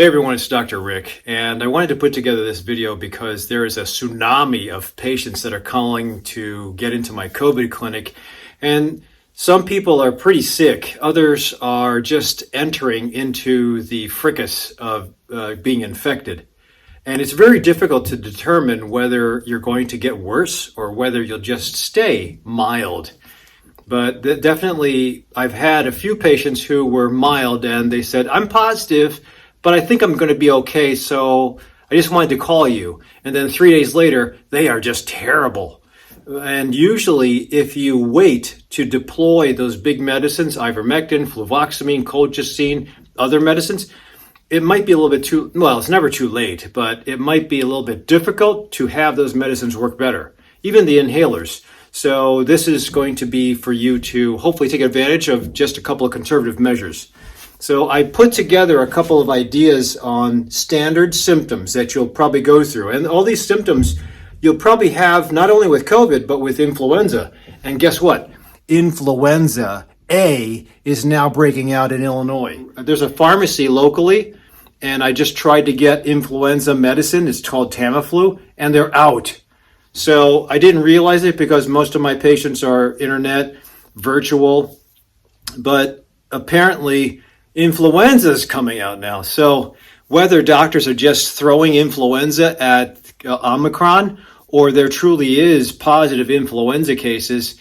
Hey everyone, it's Dr. Rick, and I wanted to put together this video because there is a tsunami of patients that are calling to get into my COVID clinic, and some people are pretty sick. Others are just entering into the fricas of being infected. And it's very difficult to determine whether you're going to get worse or whether you'll just stay mild. But definitely, I've had a few patients who were mild and they said, I'm positive, but I think I'm going to be okay, so I just wanted to call you. And then 3 days later, they are just terrible. And usually, if you wait to deploy those big medicines, ivermectin, fluvoxamine, colchicine, other medicines, it might be a little bit too, well, it's never too late, but it might be a little bit difficult to have those medicines work better, even the inhalers. So this is going to be for you to hopefully take advantage of just a couple of conservative measures. So I put together a couple of ideas on standard symptoms that you'll probably go through. And all these symptoms you'll probably have not only with COVID, but with influenza. And guess what? Influenza A is now breaking out in Illinois. There's a pharmacy locally, and I just tried to get influenza medicine. It's called Tamiflu, and they're out. So I didn't realize it because most of my patients are internet, virtual, but apparently influenza is coming out now. So whether doctors are just throwing influenza at Omicron or there truly is positive influenza cases,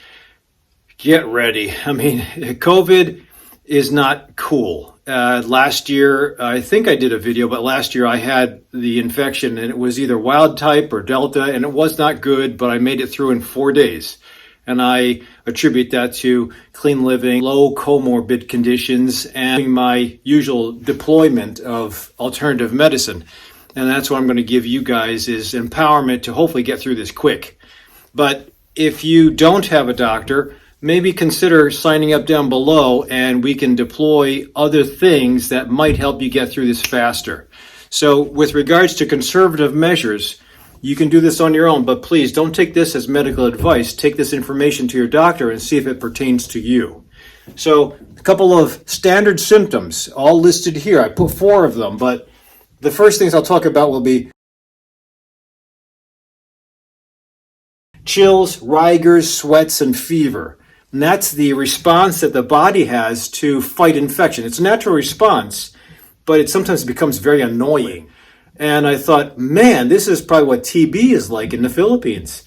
get ready. I mean, COVID is not cool. Last year, I think I did a video, but last year I had the infection and it was either wild type or Delta, and it was not good, but I made it through in 4 days. And I attribute that to clean living, low comorbid conditions, and my usual deployment of alternative medicine. And that's what I'm going to give you guys is empowerment to hopefully get through this quick. But if you don't have a doctor, maybe consider signing up down below and we can deploy other things that might help you get through this faster. So with regards to conservative measures, you can do this on your own, but please don't take this as medical advice. Take this information to your doctor and see if it pertains to you. So a couple of standard symptoms, all listed here. I put 4 of them, but the first things I'll talk about will be chills, rigors, sweats, and fever. And that's the response that the body has to fight infection. It's a natural response, but it sometimes becomes very annoying. And I thought, man, this is probably what TB is like in the Philippines.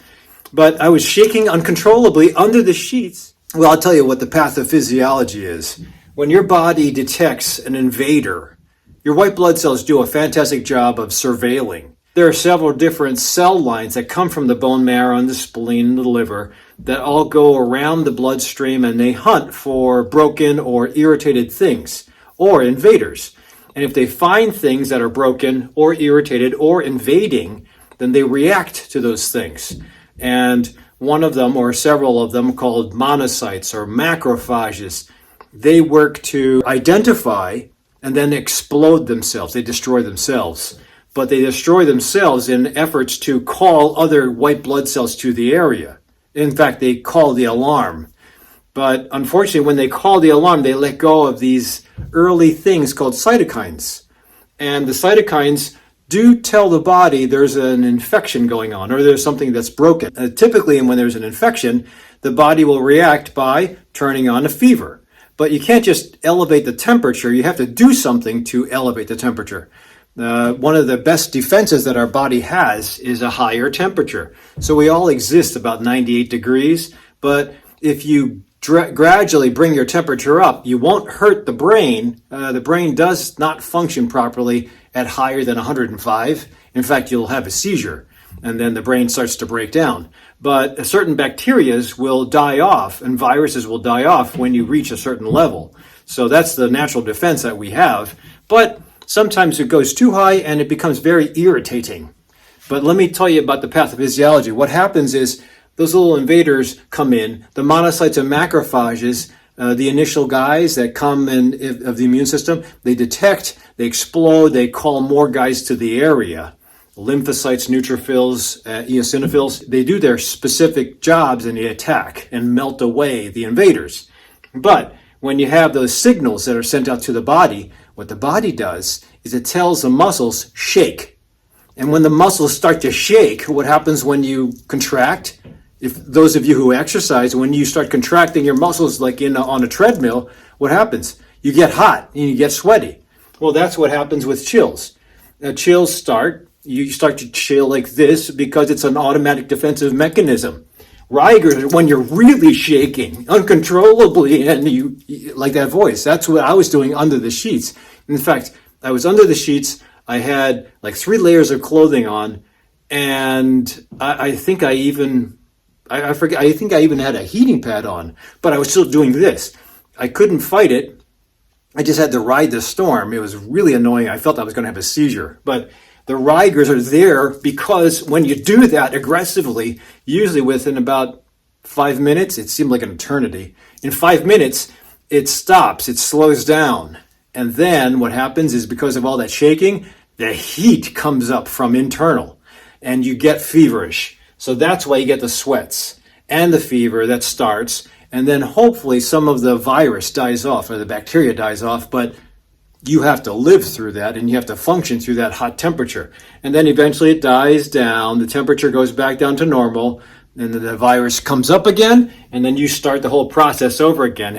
But I was shaking uncontrollably under the sheets. Well, I'll tell you what the pathophysiology is. When your body detects an invader, your white blood cells do a fantastic job of surveilling. There are several different cell lines that come from the bone marrow and the spleen and the liver that all go around the bloodstream, and they hunt for broken or irritated things or invaders. And if they find things that are broken or irritated or invading, then they react to those things. And one of them, or several of them, called monocytes or macrophages, they work to identify and then explode themselves. They destroy themselves. But they destroy themselves in efforts to call other white blood cells to the area. In fact, they call the alarm. But unfortunately, when they call the alarm, they let go of these early things called cytokines. And the cytokines do tell the body there's an infection going on or there's something that's broken. Typically, when there's an infection, the body will react by turning on a fever. But you can't just elevate the temperature. You have to do something to elevate the temperature. One of the best defenses that our body has is a higher temperature. So we all exist about 98 degrees, but if you gradually bring your temperature up, you won't hurt the brain. The brain does not function properly at higher than 105. In fact, you'll have a seizure, and then the brain starts to break down. But certain bacteria will die off, and viruses will die off when you reach a certain level. So that's the natural defense that we have. But sometimes it goes too high, and it becomes very irritating. But let me tell you about the pathophysiology. What happens is those little invaders come in, the monocytes and macrophages, the initial guys that come in of the immune system, they detect, they explode, they call more guys to the area. Lymphocytes, neutrophils, eosinophils, they do their specific jobs and they attack and melt away the invaders. But when you have those signals that are sent out to the body, what the body does is it tells the muscles, shake. And when the muscles start to shake, what happens when you contract? If those of you who exercise, when you start contracting your muscles like on a treadmill, what happens? You get hot and you get sweaty. Well, that's what happens with chills. Chills you start to chill like this because it's an automatic defensive mechanism. Rigors, when you're really shaking uncontrollably and you like that voice, that's what I was doing under the sheets. In fact, I was under the sheets. I had like 3 layers of clothing on, and I think I even had a heating pad on, but I was still doing this. I couldn't fight it. I just had to ride the storm. It was really annoying. I felt I was going to have a seizure. But the rigors are there because when you do that aggressively, usually within about 5 minutes, it seemed like an eternity. In 5 minutes, it stops, it slows down. And then what happens is because of all that shaking, the heat comes up from internal and you get feverish. So that's why you get the sweats and the fever that starts. And then hopefully some of the virus dies off or the bacteria dies off, but you have to live through that and you have to function through that hot temperature. And then eventually it dies down, the temperature goes back down to normal, and the virus comes up again, and then you start the whole process over again.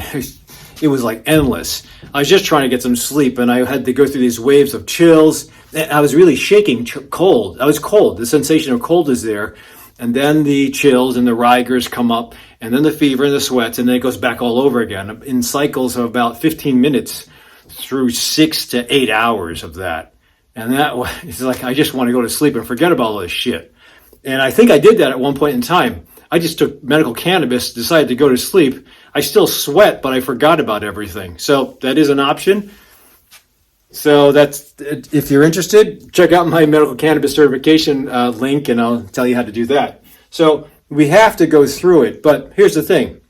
It was like endless. I was just trying to get some sleep, and I had to go through these waves of chills. I was really shaking cold. I was cold. The sensation of cold is there. And then the chills and the rigors come up, and then the fever and the sweats, and then it goes back all over again in cycles of about 15 minutes through 6 to 8 hours of that. And that was like, I just want to go to sleep and forget about all this shit. And I think I did that at one point in time. I just took medical cannabis, decided to go to sleep. I still sweat, but I forgot about everything. So that is an option. So that's, if you're interested, check out my medical cannabis certification link, and I'll tell you how to do that. So we have to go through it. But here's the thing.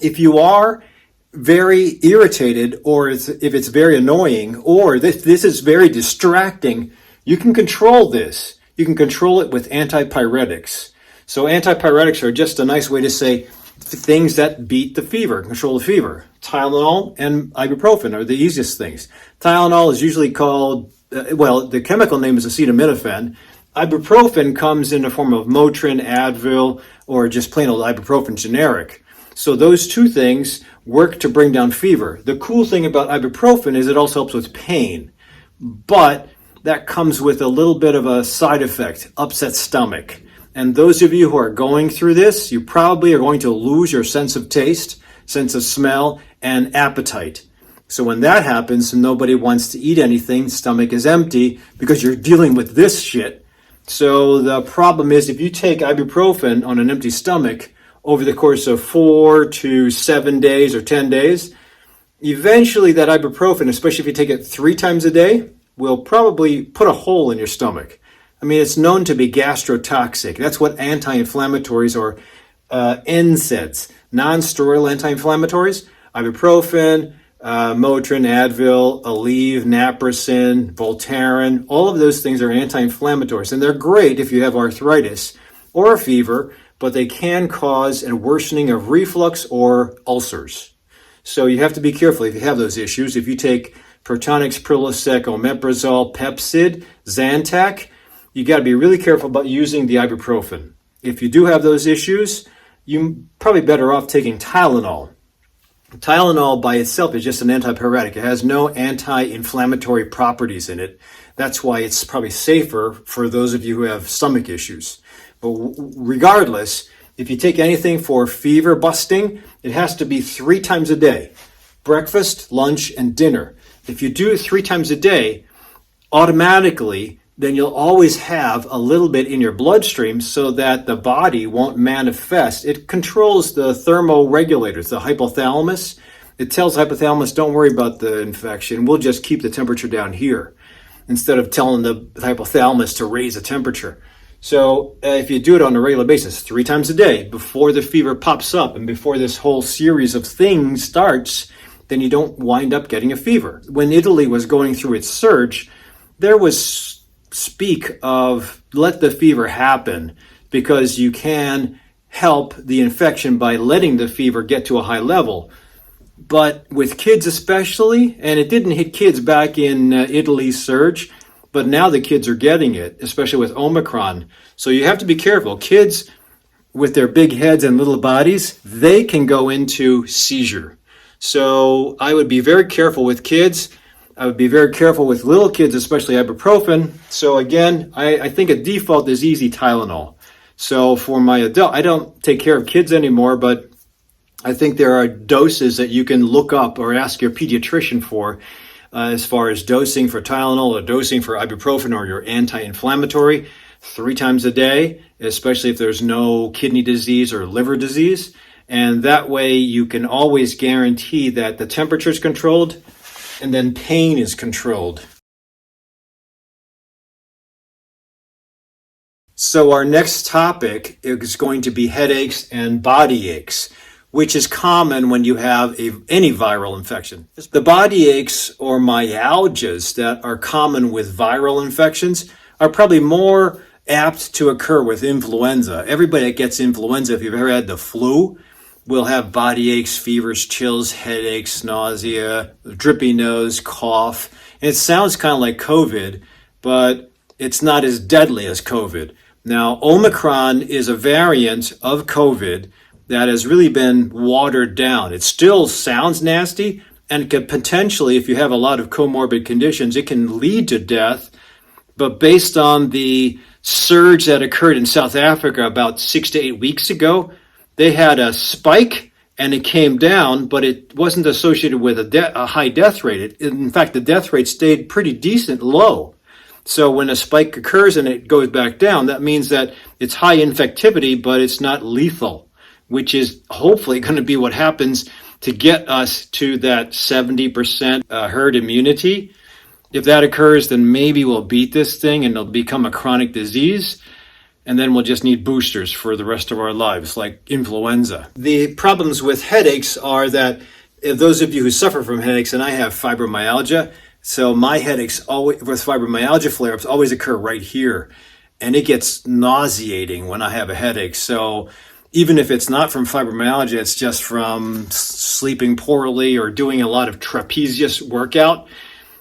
If you are very irritated, or if it's very annoying, or this is very distracting, you can control this. You can control it with antipyretics. So antipyretics are just a nice way to say things that beat the fever, control the fever. Tylenol and ibuprofen are the easiest things. Tylenol is usually called, the chemical name is acetaminophen. Ibuprofen comes in the form of Motrin, Advil, or just plain old ibuprofen generic. So those two things work to bring down fever. The cool thing about ibuprofen is it also helps with pain, but that comes with a little bit of a side effect, upset stomach. And those of you who are going through this, you probably are going to lose your sense of taste, sense of smell, and appetite. So when that happens, nobody wants to eat anything, stomach is empty because you're dealing with this shit. So the problem is if you take ibuprofen on an empty stomach over the course of 4 to 7 days or 10 days, eventually that ibuprofen, especially if you take it 3 times a day, will probably put a hole in your stomach. I mean, it's known to be gastrotoxic. That's what anti-inflammatories or NSAIDs, non-steroidal anti-inflammatories, ibuprofen, Motrin, Advil, Aleve, Naproxen, Voltaren, all of those things are anti-inflammatories. And they're great if you have arthritis or a fever, but they can cause a worsening of reflux or ulcers. So you have to be careful if you have those issues. If you take Protonix, Prilosec, Omeprazole, Pepcid, Zantac, you got to be really careful about using the ibuprofen. If you do have those issues, you're probably better off taking Tylenol. Tylenol by itself is just an antipyretic. It has no anti-inflammatory properties in it. That's why it's probably safer for those of you who have stomach issues. But regardless, if you take anything for fever busting, it has to be 3 times a day. Breakfast, lunch, and dinner. If you do it 3 times a day, automatically, then you'll always have a little bit in your bloodstream so that the body won't manifest. It controls the thermoregulators, the hypothalamus. It tells the hypothalamus, don't worry about the infection. We'll just keep the temperature down here instead of telling the hypothalamus to raise the temperature. So if you do it on a regular basis, 3 times a day, before the fever pops up and before this whole series of things starts, then you don't wind up getting a fever. When Italy was going through its surge, there was speak of let the fever happen because you can help the infection by letting the fever get to a high level. But with kids especially, and it didn't hit kids back in Italy's surge, but now the kids are getting it, especially with Omicron. So you have to be careful. Kids with their big heads and little bodies, they can go into seizure. So I would be very careful with kids. I would be very careful with little kids, especially ibuprofen. So again, I think a default is easy Tylenol. So for my adult, I don't take care of kids anymore, but I think there are doses that you can look up or ask your pediatrician for as far as dosing for Tylenol or dosing for ibuprofen or your anti-inflammatory 3 times a day, especially if there's no kidney disease or liver disease. And that way you can always guarantee that the temperature is controlled and then pain is controlled. So our next topic is going to be headaches and body aches, which is common when you have any viral infection. The body aches or myalgias that are common with viral infections are probably more apt to occur with influenza. Everybody that gets influenza, if you've ever had the flu, will have body aches, fevers, chills, headaches, nausea, drippy nose, cough. And it sounds kind of like COVID, but it's not as deadly as COVID. Now, Omicron is a variant of COVID that has really been watered down. It still sounds nasty and could potentially, if you have a lot of comorbid conditions, it can lead to death. But based on the surge that occurred in South Africa about 6 to 8 weeks ago, they had a spike and it came down, but it wasn't associated with a high death rate. In fact, the death rate stayed pretty decent low. So when a spike occurs and it goes back down, that means that it's high infectivity, but it's not lethal, which is hopefully going to be what happens to get us to that 70% herd immunity. If that occurs, then maybe we'll beat this thing and it'll become a chronic disease. And then we'll just need boosters for the rest of our lives, like influenza. The problems with headaches are that those of you who suffer from headaches, and I have fibromyalgia, so my headaches always, with fibromyalgia flare-ups always occur right here. And it gets nauseating when I have a headache. So even if it's not from fibromyalgia, it's just from sleeping poorly or doing a lot of trapezius workout.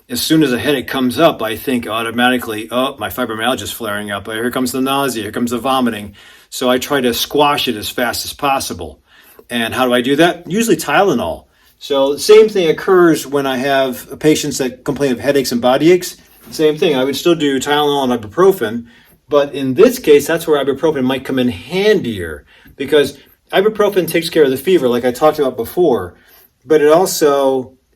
As soon as a headache comes up, I think automatically, oh, my fibromyalgia is flaring up. Here comes the nausea, here comes the vomiting. So I try to squash it as fast as possible. And how do I do that? Usually Tylenol. So the same thing occurs when I have patients that complain of headaches and body aches. Same thing, I would still do Tylenol and ibuprofen. But in this case, that's where ibuprofen might come in handier, because ibuprofen takes care of the fever, like I talked about before, but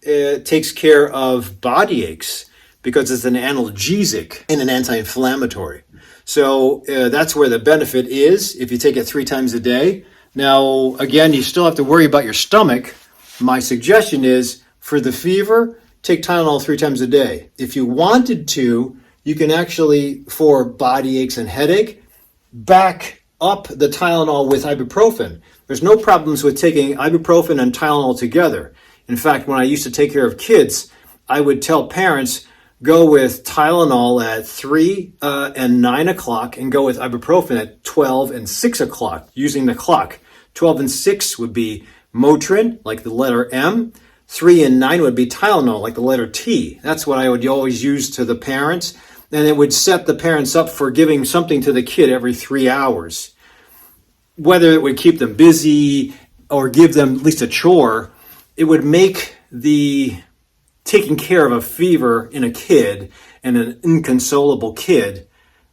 it takes care of body aches because it's an analgesic and an anti-inflammatory. So that's where the benefit is if you take it 3 times a day. Now, again, you still have to worry about your stomach. My suggestion is for the fever, take Tylenol 3 times a day. If you wanted to, you can actually, for body aches and headache, back up the Tylenol with ibuprofen. There's no problems with taking ibuprofen and Tylenol together. In fact, when I used to take care of kids, I would tell parents, go with Tylenol at 3 and 9 o'clock and go with ibuprofen at 12 and 6 o'clock using the clock. 12 and 6 would be Motrin, like the letter M. 3 and 9 would be Tylenol, like the letter T. That's what I would always use to the parents. And it would set the parents up for giving something to the kid every 3 hours. Whether it would keep them busy or give them at least a chore, it would make the taking care of a fever in a kid and an inconsolable kid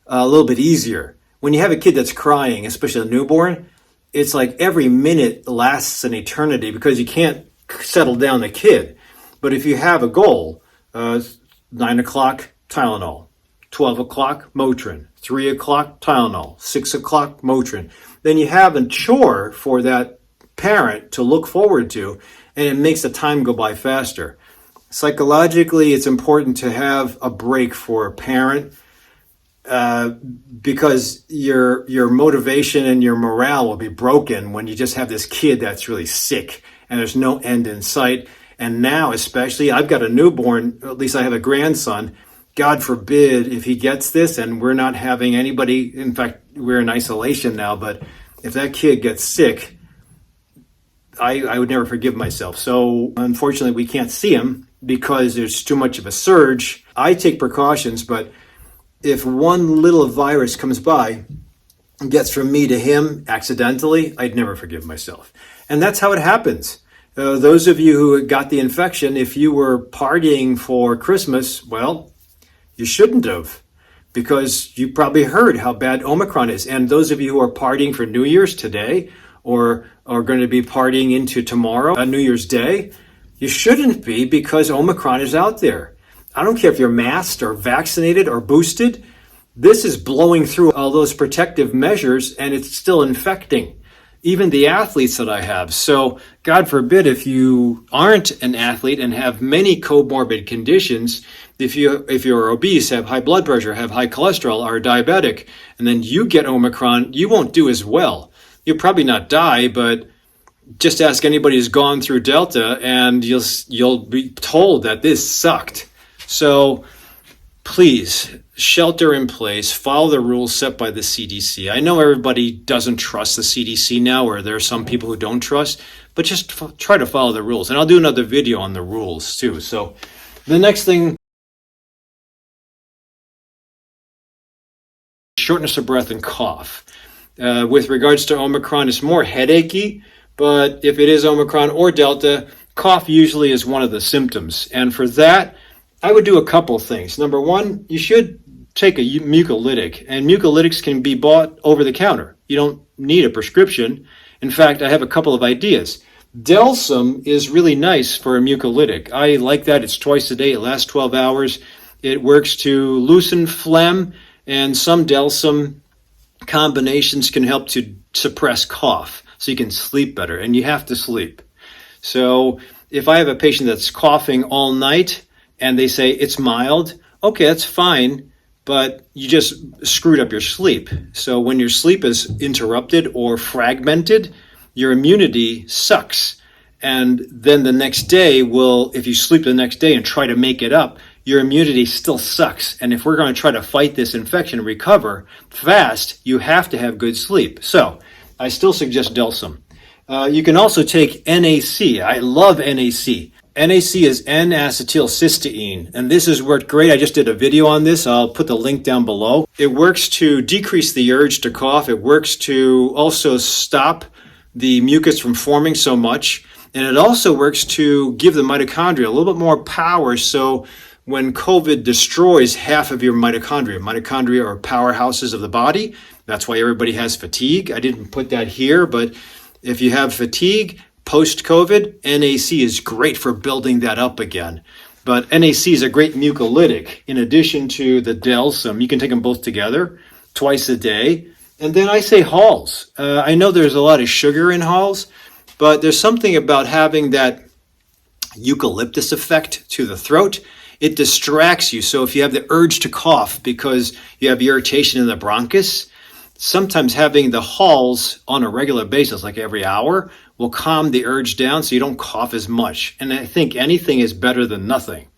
a little bit easier. When you have a kid that's crying, especially a newborn, it's like every minute lasts an eternity because you can't settle down the kid. But if you have a goal, 9 o'clock, Tylenol, 12 o'clock, Motrin, 3 o'clock, Tylenol, 6 o'clock, Motrin, then you have a chore for that parent to look forward to, and it makes the time go by faster. Psychologically, it's important to have a break for a parent because your motivation and your morale will be broken when you just have this kid that's really sick and there's no end in sight. And now especially, I've got a newborn, at least I have a grandson. God forbid if he gets this and we're not having anybody, in fact, we're in isolation now, but if that kid gets sick, I would never forgive myself. So unfortunately, we can't see him because there's too much of a surge. I take precautions, but if one little virus comes by and gets from me to him accidentally, I'd never forgive myself. And that's how it happens. Those of you who got the infection, if you were partying for Christmas, well, you shouldn't have, because you probably heard how bad Omicron is. And those of you who are partying for New Year's today, or are going to be partying into tomorrow, New Year's Day, you shouldn't be, because Omicron is out there. I don't care if you're masked or vaccinated or boosted. This is blowing through all those protective measures, and it's still infecting even the athletes that I have. So God forbid if you aren't an athlete and have many comorbid conditions, if you're obese, have high blood pressure, have high cholesterol, are diabetic, and then you get Omicron, you won't do as well. You'll probably not die, but just ask anybody who's gone through Delta and you'll be told that this sucked. So please, shelter in place, follow the rules set by the CDC. I know everybody doesn't trust the CDC now, or there are some people who don't trust, but just try to follow the rules. And I'll do another video on the rules too. So the next thing, shortness of breath and cough. With regards to Omicron, it's more headachy, but if it is Omicron or Delta, cough usually is one of the symptoms. And for that, I would do a couple things. Number one, you should take a mucolytic, and mucolytics can be bought over the counter. You don't need a prescription. In fact, I have a couple of ideas. Delsum is really nice for a mucolytic. I like that. It's twice a day. It lasts 12 hours. It works to loosen phlegm, and some Delsum combinations can help to suppress cough so you can sleep better, and you have to sleep. So if I have a patient that's coughing all night and they say it's mild, okay, that's fine, but you just screwed up your sleep. So when your sleep is interrupted or fragmented, your immunity sucks. And then the next day if you sleep the next day and try to make it up, your immunity still sucks. And if we're going to try to fight this infection and recover fast, you have to have good sleep. So I still suggest Delsum. You can also take NAC. I love NAC. NAC is N-acetylcysteine, and this has worked great. I just did a video on this. I'll put the link down below. It works to decrease the urge to cough. It works to also stop the mucus from forming so much. And it also works to give the mitochondria a little bit more power. So when COVID destroys half of your mitochondria are powerhouses of the body. That's why everybody has fatigue. I didn't put that here, but if you have fatigue post-COVID, NAC is great for building that up again. But NAC is a great mucolytic in addition to the Delsum. You can take them both together twice a day. And then I say Halls. I know there's a lot of sugar in Halls, but there's something about having that eucalyptus effect to the throat. It distracts you. So if you have the urge to cough because you have irritation in the bronchus, sometimes having the Halls on a regular basis, like every hour, will calm the urge down so you don't cough as much. And I think anything is better than nothing.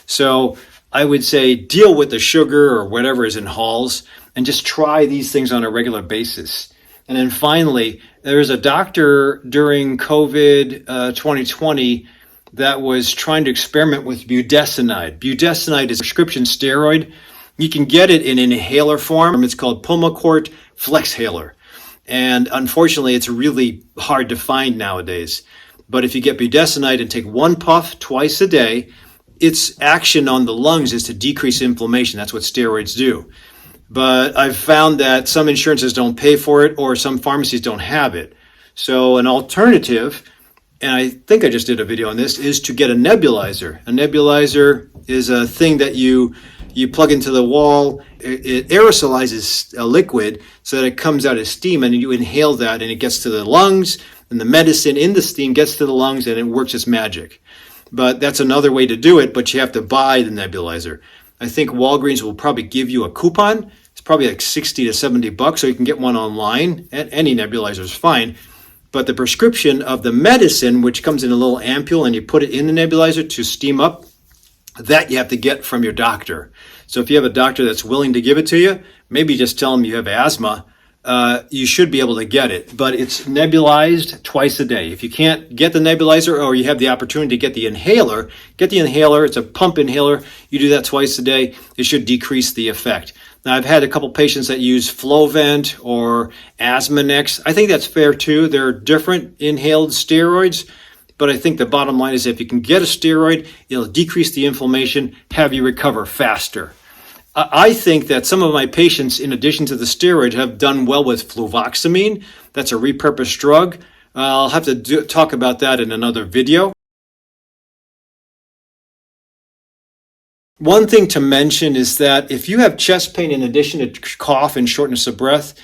So I would say deal with the sugar or whatever is in Halls and just try these things on a regular basis. And then finally, there was a doctor during COVID 2020 that was trying to experiment with budesonide. Budesonide is a prescription steroid. You can get it in inhaler form. It's called Pulmicort Flexhaler. And unfortunately, it's really hard to find nowadays. But if you get budesonide and take one puff twice a day, its action on the lungs is to decrease inflammation. That's what steroids do. But I've found that some insurances don't pay for it or some pharmacies don't have it. So an alternative, and I think I just did a video on this, is to get a nebulizer. A nebulizer is a thing that you plug into the wall. It aerosolizes a liquid so that it comes out as steam, and you inhale that and it gets to the lungs, and the medicine in the steam gets to the lungs and it works its magic. But that's another way to do it, but you have to buy the nebulizer. I think Walgreens will probably give you a coupon. It's probably like $60 to $70, so you can get one online. Any nebulizer is fine. But the prescription of the medicine, which comes in a little ampule and you put it in the nebulizer to steam up, that you have to get from your doctor. So if you have a doctor that's willing to give it to you, maybe just tell them you have asthma you should be able to get it. But it's nebulized twice a day. If you can't get the nebulizer or you have the opportunity to get the inhaler, get the inhaler. It's a pump inhaler. You do that twice a day. It should decrease the effect. Now, I've had a couple patients that use Flovent or Asthmanex. I think that's fair too. They're different inhaled steroids. But I think the bottom line is if you can get a steroid, it'll decrease the inflammation, have you recover faster. I think that some of my patients, in addition to the steroid, have done well with fluvoxamine. That's a repurposed drug. I'll have to talk about that in another video. One thing to mention is that if you have chest pain in addition to cough and shortness of breath,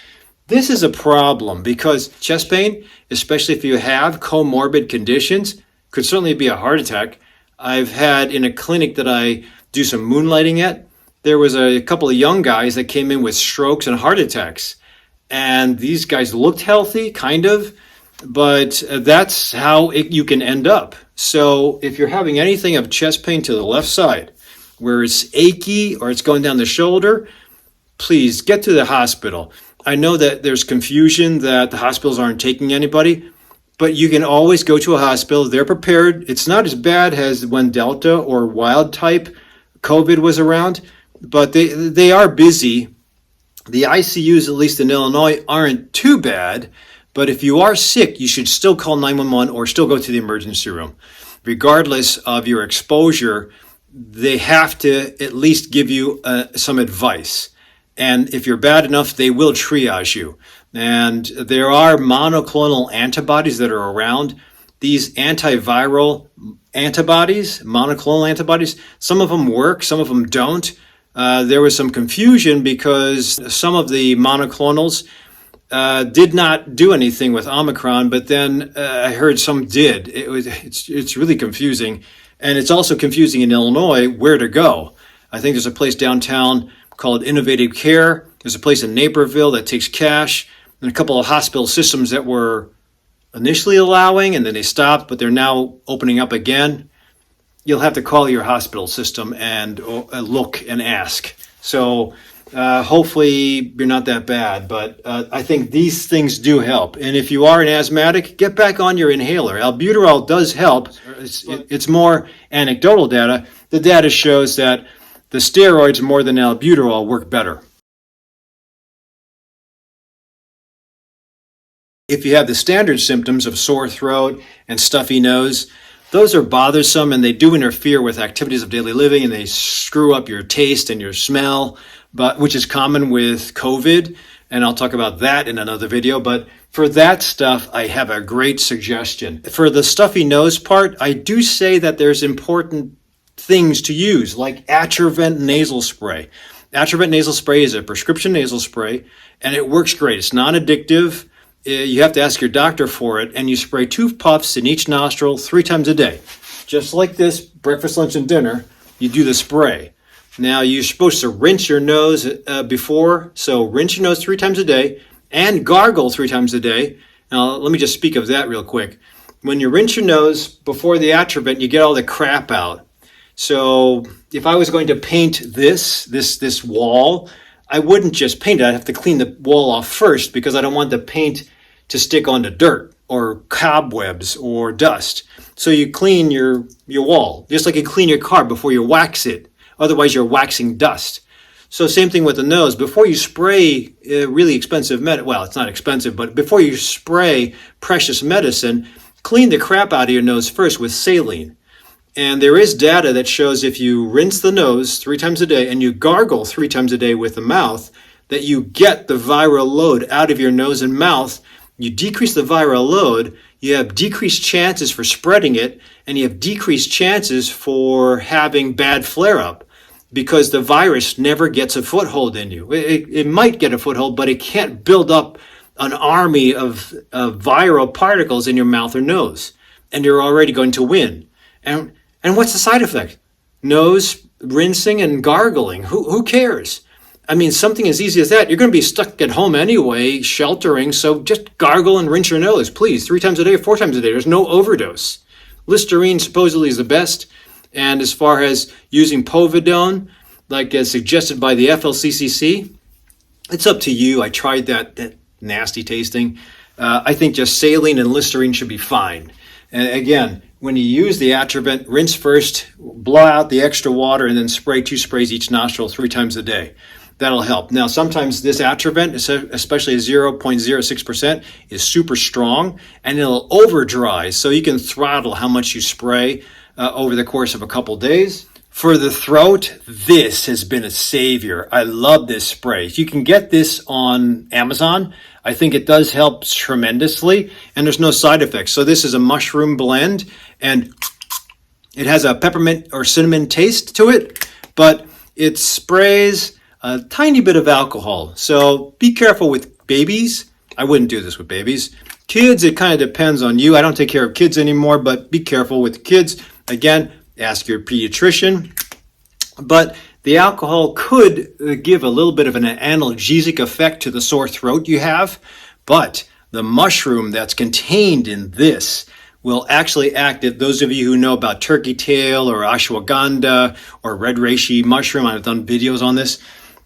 this is a problem because chest pain, especially if you have comorbid conditions, could certainly be a heart attack. I've had in a clinic that I do some moonlighting at, there was a couple of young guys that came in with strokes and heart attacks. And these guys looked healthy, kind of, but that's how you can end up. So if you're having anything of chest pain to the left side, where it's achy or it's going down the shoulder, please get to the hospital. I know that there's confusion that the hospitals aren't taking anybody, but you can always go to a hospital. They're prepared. It's not as bad as when Delta or wild type COVID was around, but they are busy. The ICUs, at least in Illinois, aren't too bad, but if you are sick, you should still call 911 or still go to the emergency room. Regardless of your exposure, they have to at least give you some advice. And if you're bad enough, they will triage you. And there are monoclonal antibodies that are around. These antiviral antibodies, monoclonal antibodies, some of them work, some of them don't. There was some confusion because some of the monoclonals did not do anything with Omicron, but then I heard some did. It's really confusing. And it's also confusing in Illinois where to go. I think there's a place downtown called Innovative Care. There's a place in Naperville that takes cash, and a couple of hospital systems that were initially allowing and then they stopped, but they're now opening up again. You'll have to call your hospital system and look and ask. So hopefully you're not that bad, but I think these things do help. And if you are an asthmatic, get back on your inhaler. Albuterol does help. It's more anecdotal data. The data shows that the steroids more than albuterol work better. If you have the standard symptoms of sore throat and stuffy nose, those are bothersome and they do interfere with activities of daily living and they screw up your taste and your smell, which is common with COVID. And I'll talk about that in another video. But for that stuff, I have a great suggestion. For the stuffy nose part, I do say that there's important things to use, like Atrovent nasal spray. Atrovent nasal spray is a prescription nasal spray, and it works great. It's non-addictive. You have to ask your doctor for it, and you spray 2 puffs in each nostril 3 times a day. Just like this, breakfast, lunch, and dinner, you do the spray. Now, you're supposed to rinse your nose before, so rinse your nose 3 times a day, and gargle 3 times a day. Now, let me just speak of that real quick. When you rinse your nose before the Atrovent, you get all the crap out. So if I was going to paint this wall, I wouldn't just paint it. I'd have to clean the wall off first because I don't want the paint to stick onto dirt or cobwebs or dust. So you clean your wall, just like you clean your car before you wax it. Otherwise, you're waxing dust. So same thing with the nose. Before you spray really expensive well, it's not expensive, but before you spray precious medicine, clean the crap out of your nose first with saline. And there is data that shows if you rinse the nose 3 times a day and you gargle 3 times a day with the mouth, that you get the viral load out of your nose and mouth. You decrease the viral load, you have decreased chances for spreading it, and you have decreased chances for having bad flare-up because the virus never gets a foothold in you. It might get a foothold, but it can't build up an army of viral particles in your mouth or nose, and you're already going to win. And what's the side effect? Nose rinsing and gargling. Who cares? I mean, something as easy as that. You're going to be stuck at home anyway, sheltering, so just gargle and rinse your nose, please, 3 times a day or 4 times a day. There's no overdose. Listerine supposedly is the best. And as far as using povidone, like as suggested by the FLCCC, it's up to you. I tried that. nasty tasting. I think just saline and Listerine should be fine. And again, when you use the Atrovent, rinse first, blow out the extra water, and then spray 2 sprays each nostril 3 times a day. That'll help. Now, sometimes this Atrovent, especially 0.06%, is super strong, and it'll over dry, so you can throttle how much you spray over the course of a couple days. For the throat, this has been a savior. I love this spray. You can get this on Amazon. I think it does help tremendously, and there's no side effects. So this is a mushroom blend, and it has a peppermint or cinnamon taste to it, but it sprays a tiny bit of alcohol. So be careful with babies. I wouldn't do this with babies. Kids, it kind of depends on you. I don't take care of kids anymore, but be careful with kids. Again, ask your pediatrician. But the alcohol could give a little bit of an analgesic effect to the sore throat you have, but the mushroom that's contained in this will actually act. If those of you who know about turkey tail or ashwagandha or red reishi mushroom, I've done videos on this,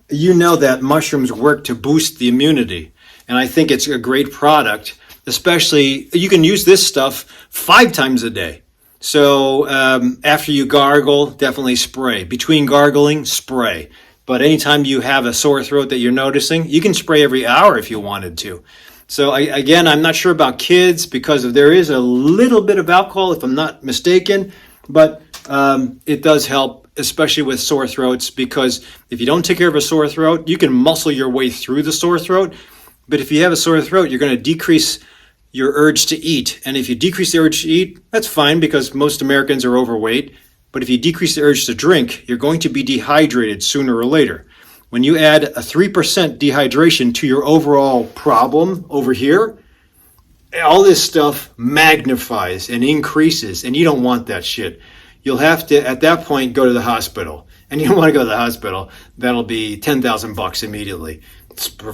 you know that mushrooms work to boost the immunity. And I think it's a great product, especially you can use this stuff 5 times a day. So after you gargle, definitely spray. Between gargling, spray. But anytime you have a sore throat that you're noticing, you can spray every hour if you wanted to. So again, I'm not sure about kids because there is a little bit of alcohol, if I'm not mistaken, but it does help, especially with sore throats, because if you don't take care of a sore throat, you can muscle your way through the sore throat. But if you have a sore throat, you're going to decrease your urge to eat. And if you decrease the urge to eat, that's fine because most Americans are overweight. But if you decrease the urge to drink, you're going to be dehydrated sooner or later. When you add a 3% dehydration to your overall problem over here, all this stuff magnifies and increases, and you don't want that shit. You'll have to, at that point, go to the hospital. And you don't want to go to the hospital. That'll be $10,000 immediately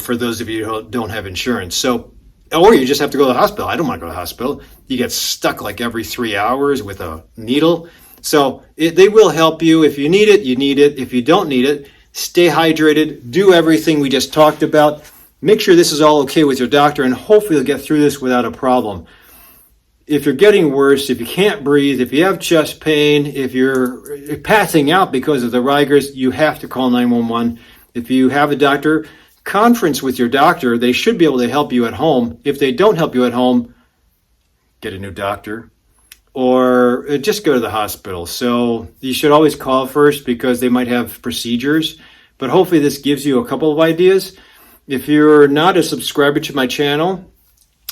for those of you who don't have insurance. So, or you just have to go to the hospital. I don't want to go to the hospital. You get stuck like every 3 hours with a needle. So they will help you. If you need it, you need it. If you don't need it, stay hydrated. Do everything we just talked about. Make sure this is all okay with your doctor, and hopefully you'll get through this without a problem. If you're getting worse, if you can't breathe, if you have chest pain, if you're passing out because of the rigors, you have to call 911. If you have a doctor, conference with your doctor. They should be able to help you at home. If they don't help you at home, get a new doctor or just go to the hospital. So you should always call first because they might have procedures. But hopefully this gives you a couple of ideas. If you're not a subscriber to my channel,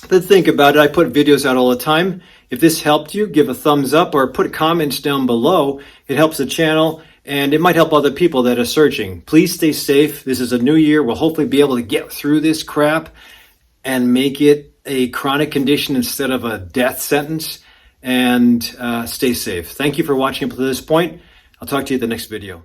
but think about it. I put videos out all the time. If this helped you, give a thumbs up or put comments down below. It helps the channel and it might help other people that are searching. Please stay safe. This is a new year. We'll hopefully be able to get through this crap and make it a chronic condition instead of a death sentence. And stay safe. Thank you for watching up to this point. I'll talk to you at the next video.